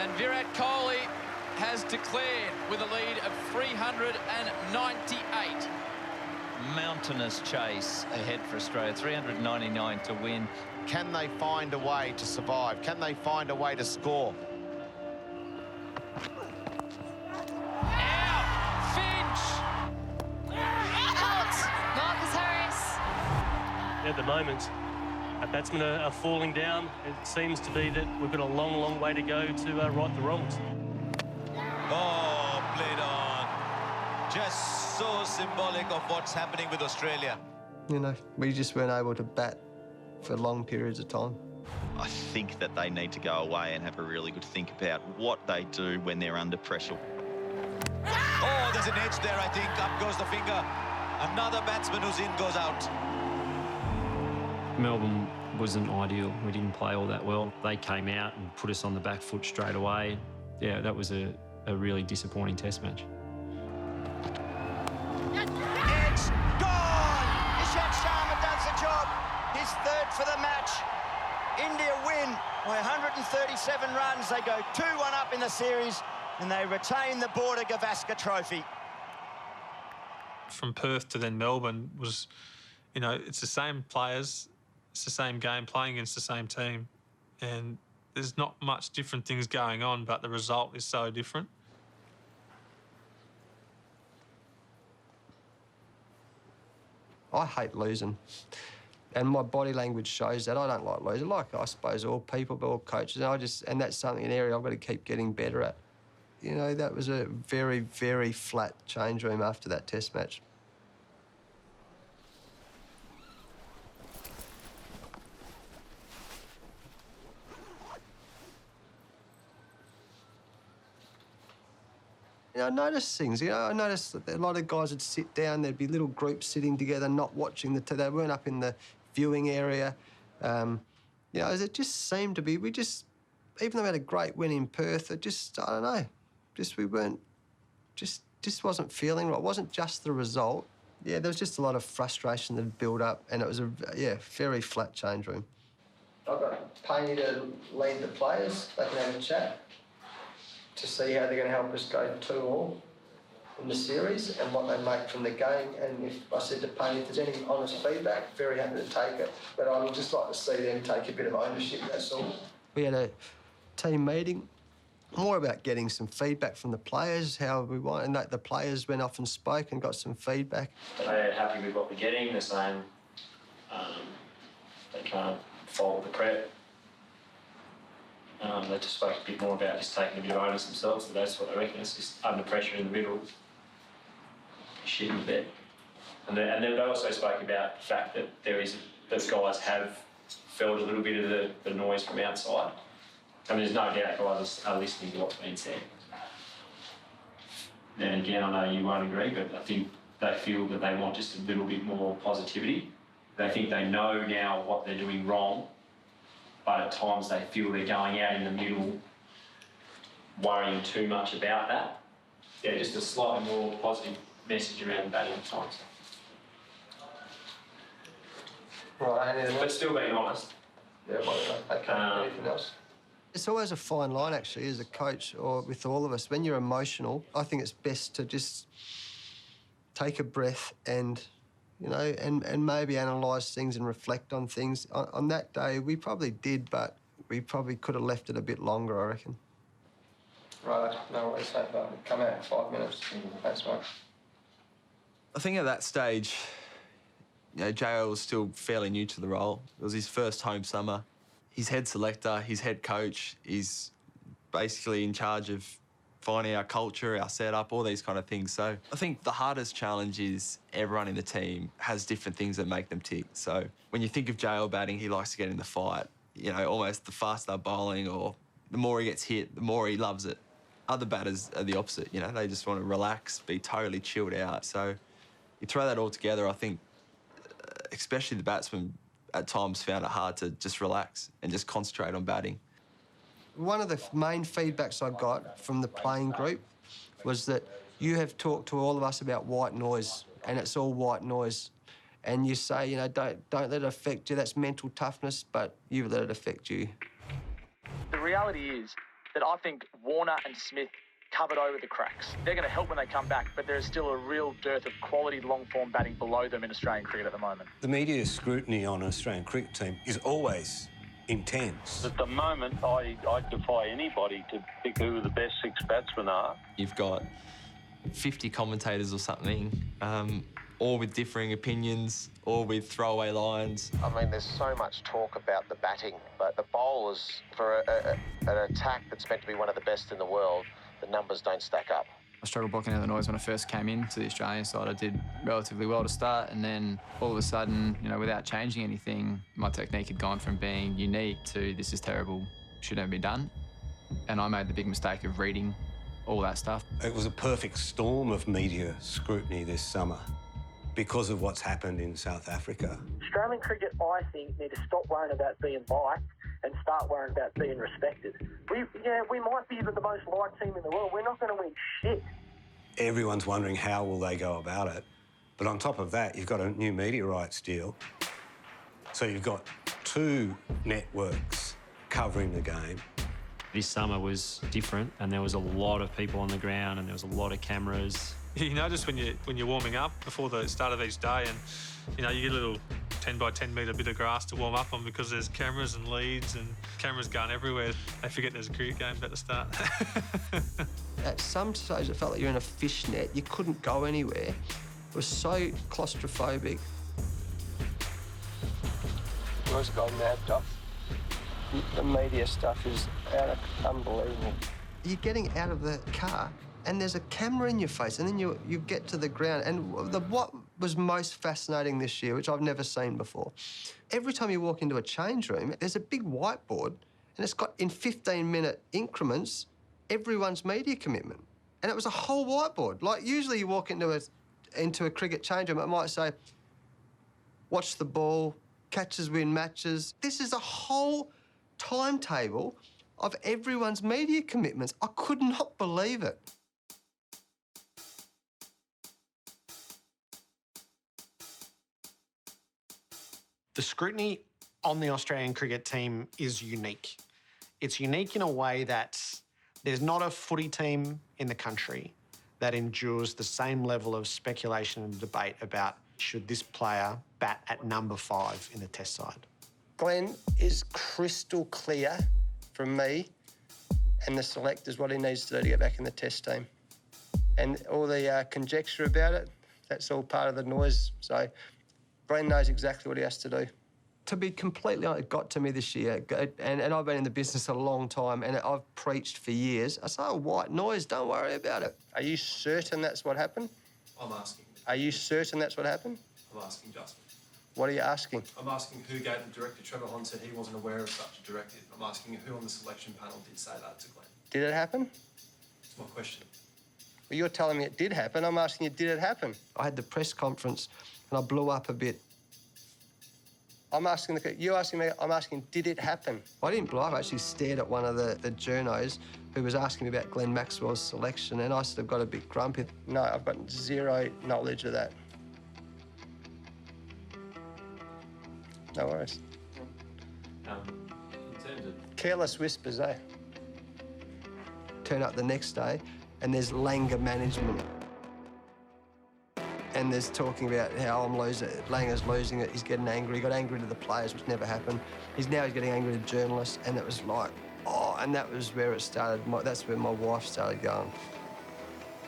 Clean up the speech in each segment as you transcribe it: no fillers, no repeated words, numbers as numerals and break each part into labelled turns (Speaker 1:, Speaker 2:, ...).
Speaker 1: And Virat Kohli has declared with a lead of 398.
Speaker 2: Mountainous chase ahead for Australia, 399 to win.
Speaker 3: Can they find a way to survive? Can they find a way to score?
Speaker 1: Out! Finch!
Speaker 4: Out! Marcus Harris.
Speaker 5: At the moment, our batsmen are falling down. It seems to be that we've got a long, long way to go to right the wrongs.
Speaker 6: Oh, played on. Just so symbolic of what's happening with Australia.
Speaker 7: You know, we just weren't able to bat for long periods of time.
Speaker 8: I think that they need to go away and have a really good think about what they do when they're under pressure.
Speaker 6: Oh, there's an edge there, I think. Up goes the finger. Another batsman who's in goes out.
Speaker 9: Melbourne wasn't ideal. We didn't play all that well. They came out and put us on the back foot straight away. Yeah, that was a really disappointing test match.
Speaker 10: It's gone! Ishant Sharma does the job. His third for the match. India win by 137 runs. They go 2-1 up in the series and they retain the Border Gavaskar Trophy.
Speaker 11: From Perth to then Melbourne was, you know, it's the same players, it's the same game, playing against the same team. And there's not much different things going on, but the result is so different.
Speaker 7: I hate losing. And my body language shows that. I don't like losing, like I suppose all people, but all coaches. And that's something, an area I've got to keep getting better at. You know, that was a very, very flat change room after that test match. You know, I noticed things. You know, I noticed that a lot of guys would sit down. There'd be little groups sitting together, not watching they weren't up in the viewing area. You know, it just seemed to be. We just, even though we had a great win in Perth, it just, I don't know, just we weren't, just wasn't feeling right. It wasn't just the result. Yeah, there was just a lot of frustration that had built up, and it was a very flat change room. I've got Payne to lead the players. They can have a chat to see how they're going to help us go 2-all in the series and what they make from the game. And if I said to Payne, if there's any honest feedback, very happy to take it. But I would just like to see them take a bit of ownership, that's all. We had a team meeting, more about getting some feedback from the players, how we want, and that the players went off and spoke and got some feedback.
Speaker 12: They're happy with what we're getting. They're saying they can't fault the prep. They just spoke a bit more about just taking a bit of onus themselves, and that's what they reckon. It's just under pressure in the middle, shit in bed. And then they also spoke about the fact that that guys have felt a little bit of the noise from outside. I mean, there's no doubt guys are listening to what's been said. And again, I know you won't agree, but I think they feel that they want just a little bit more positivity. They think they know now what they're doing wrong, but at times they feel they're going out in the middle, worrying too much about that. Yeah, just a slightly more positive message around batting at times.
Speaker 7: Right,
Speaker 12: but still being honest.
Speaker 7: Yeah, okay. Anything else? It's always a fine line, actually, as a coach or with all of us. When you're emotional, I think it's best to just take a breath and, you know, and maybe analyse things and reflect on things. On that day, we probably did, but we probably could have left it a bit longer, I reckon. Right, no worries, so far. Come out in 5 minutes. Thanks, mate.
Speaker 13: I think at that stage, you know, JL was still fairly new to the role. It was his first home summer. He's head selector, he's head coach, he's basically in charge of finding our culture, our setup, all these kind of things. So I think the hardest challenge is everyone in the team has different things that make them tick. So when you think of JL batting, he likes to get in the fight. You know, almost the faster they're bowling or the more he gets hit, the more he loves it. Other batters are the opposite, you know, they just want to relax, be totally chilled out. So you throw that all together, I think, especially the batsmen at times found it hard to just relax and just concentrate on batting.
Speaker 7: One of the main feedbacks I got from the playing group was that you have talked to all of us about white noise, and it's all white noise. And you say, you know, don't let it affect you, that's mental toughness, but you let it affect you.
Speaker 14: The reality is,
Speaker 4: that I think Warne and Smith covered over the cracks. They're going to help when they come back, but there is still a real dearth of quality long-form batting below them in Australian cricket at the moment.
Speaker 14: The media scrutiny on an Australian cricket team is always intense.
Speaker 15: At the moment, I defy anybody to pick who the best 6 batsmen are.
Speaker 13: You've got 50 commentators or something, all with differing opinions, all with throwaway lines.
Speaker 3: I mean, there's so much talk about the batting, but the bowlers, for an attack that's meant to be one of the best in the world, the numbers don't stack up.
Speaker 16: I struggled blocking out the noise when I first came into the Australian side. I did relatively well to start, and then all of a sudden, you know, without changing anything, my technique had gone from being unique to this is terrible, should never be done. And I made the big mistake of reading all that stuff.
Speaker 14: It was a perfect storm of media scrutiny this summer because of what's happened in South Africa.
Speaker 17: Australian cricket, I think, need to stop worrying about being liked and start worrying about being respected. We might be the most liked team in the world. We're not going to win shit.
Speaker 14: Everyone's wondering how will they go about it. But on top of that, you've got a new media rights deal. So you've got 2 networks covering the game.
Speaker 9: This summer was different, and there was a lot of people on the ground, and there was a lot of cameras.
Speaker 11: You notice when you're warming up before the start of each day, and you know, you get a little 10 by 10 metre bit of grass to warm up on because there's cameras and leads and cameras going everywhere. They forget there's a cricket game about to start.
Speaker 7: At some stage, it felt like you're in a fishnet. You couldn't go anywhere. It was so claustrophobic.
Speaker 17: Most got mad stuff. The media stuff is unbelievable.
Speaker 7: You're getting out of the car and there's a camera in your face, and then you get to the ground. And what was most fascinating this year, which I've never seen before, every time you walk into a change room, there's a big whiteboard, and it's got, in 15-minute increments, everyone's media commitment. And it was a whole whiteboard. Like, usually you walk into a cricket change room, it might say, watch the ball, catches win matches. This is a whole timetable of everyone's media commitments. I could not believe it.
Speaker 18: The scrutiny on the Australian cricket team is unique. It's unique in a way that there's not a footy team in the country that endures the same level of speculation and debate about should this player bat at number 5 in the Test side.
Speaker 7: Glenn is crystal clear from me and the selectors what he needs to do to get back in the Test team. And all the conjecture about it, that's all part of the noise. So Glenn knows exactly what he has to do. To be completely honest, it got to me this year, and I've been in the business a long time, and I've preached for years. I say, oh, white noise, don't worry about it. Are you certain that's what happened?
Speaker 19: I'm asking.
Speaker 7: Are you certain that's what happened?
Speaker 19: I'm asking Justin.
Speaker 7: What are you asking?
Speaker 19: I'm asking who gave the directive. Trevor Hahn said he wasn't aware of such a directive. I'm asking who on the selection panel did say that to Glenn.
Speaker 7: Did it happen?
Speaker 19: It's my question.
Speaker 7: Well, you're telling me it did happen. I'm asking you, did it happen? I had the press conference and I blew up a bit. I'm asking you're asking me, I'm asking, did it happen? I didn't blow up. I actually stared at one of the journos who was asking me about Glenn Maxwell's selection, and I sort of got a bit grumpy. No, I've got zero knowledge of that. No worries.
Speaker 9: In terms of...
Speaker 7: Careless whispers, eh? Turn up the next day and there's Langer management. And there's talking about how I'm losing it, Langer's losing it, he's getting angry. He got angry to the players, which never happened. He's getting angry to journalists, and it was like, oh, and that was where it started. That's where my wife started going,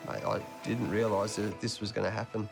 Speaker 7: mate, I didn't realise that this was going to happen.